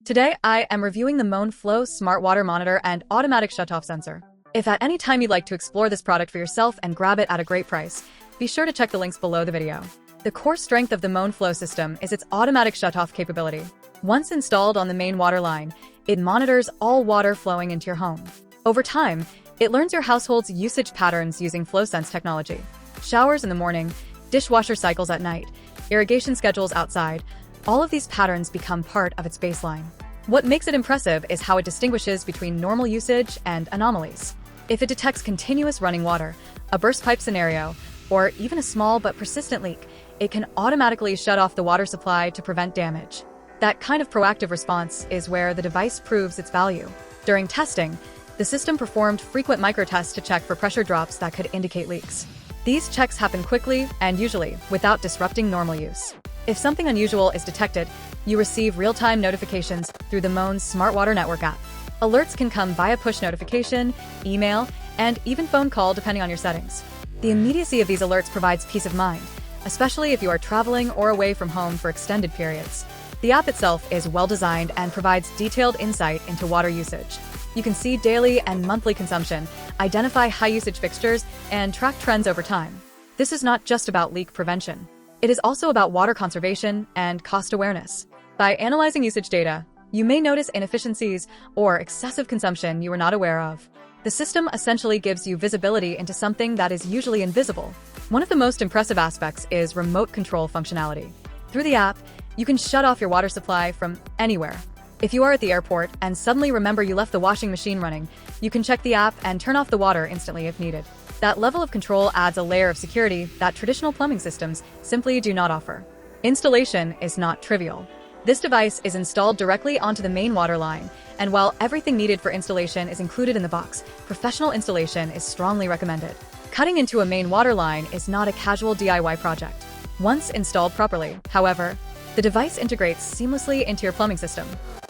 Today, I am reviewing the Moen Flo Smart Water Monitor and Automatic Shutoff Sensor. If at any time you'd like to explore this product for yourself and grab it at a great price, be sure to check the links below the video. The core strength of the Moen Flo system is its automatic shutoff capability. Once installed on the main water line, it monitors all water flowing into your home. Over time, it learns your household's usage patterns using FloSense technology. Showers in the morning, dishwasher cycles at night, irrigation schedules outside, all of these patterns become part of its baseline. What makes it impressive is how it distinguishes between normal usage and anomalies. If it detects continuous running water, a burst pipe scenario, or even a small but persistent leak, it can automatically shut off the water supply to prevent damage. That kind of proactive response is where the device proves its value. During testing, the system performed frequent microtests to check for pressure drops that could indicate leaks. These checks happen quickly and usually without disrupting normal use. If something unusual is detected, you receive real-time notifications through the Moen's Smart Water Network app. Alerts can come via push notification, email, and even phone call depending on your settings. The immediacy of these alerts provides peace of mind, especially if you are traveling or away from home for extended periods. The app itself is well-designed and provides detailed insight into water usage. You can see daily and monthly consumption, identify high-usage fixtures, and track trends over time. This is not just about leak prevention. It is also about water conservation and cost awareness. By analyzing usage data, you may notice inefficiencies or excessive consumption you were not aware of. The system essentially gives you visibility into something that is usually invisible. One of the most impressive aspects is remote control functionality. Through the app, you can shut off your water supply from anywhere. If you are at the airport and suddenly remember you left the washing machine running, you can check the app and turn off the water instantly if needed. That level of control adds a layer of security that traditional plumbing systems simply do not offer. Installation is not trivial. This device is installed directly onto the main water line, and while everything needed for installation is included in the box, professional installation is strongly recommended. Cutting into a main water line is not a casual DIY project. Once installed properly, however, the device integrates seamlessly into your plumbing system.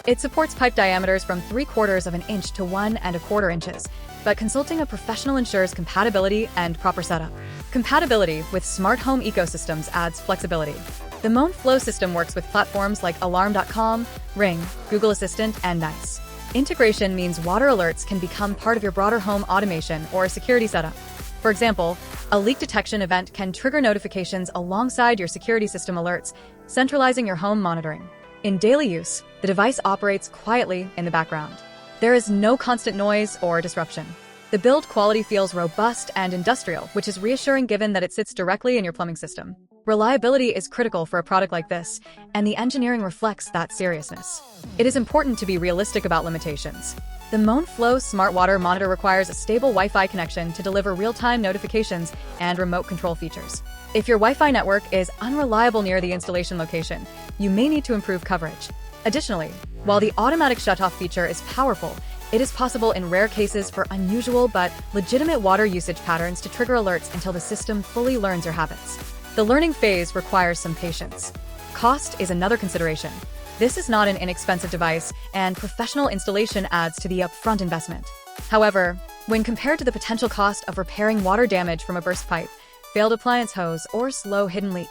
It supports pipe diameters from 3/4 of an inch to 1¼ inches, but consulting a professional ensures compatibility and proper setup. Compatibility with smart home ecosystems adds flexibility. The Moen Flo system works with platforms like Alarm.com, Ring, Google Assistant, and Nice. Integration means water alerts can become part of your broader home automation or security setup. For example, a leak detection event can trigger notifications alongside your security system alerts, centralizing your home monitoring. In daily use, the device operates quietly in the background. There is no constant noise or disruption. The build quality feels robust and industrial, which is reassuring given that it sits directly in your plumbing system. Reliability is critical for a product like this, and the engineering reflects that seriousness. It is important to be realistic about limitations. The Moen Flo Smart Water Monitor requires a stable Wi-Fi connection to deliver real-time notifications and remote control features. If your Wi-Fi network is unreliable near the installation location, you may need to improve coverage. Additionally, while the automatic shutoff feature is powerful, it is possible in rare cases for unusual but legitimate water usage patterns to trigger alerts until the system fully learns your habits. The learning phase requires some patience. Cost is another consideration. This is not an inexpensive device, and professional installation adds to the upfront investment. However, when compared to the potential cost of repairing water damage from a burst pipe, failed appliance hose, or slow hidden leak,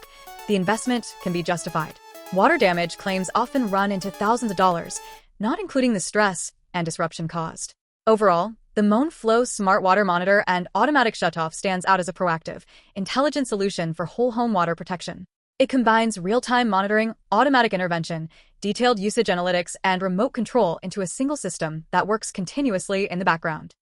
the investment can be justified. Water damage claims often run into thousands of dollars, not including the stress and disruption caused. Overall, the Moen Flo Smart Water Monitor and Automatic Shutoff stands out as a proactive, intelligent solution for whole home water protection. It combines real-time monitoring, automatic intervention, detailed usage analytics, and remote control into a single system that works continuously in the background.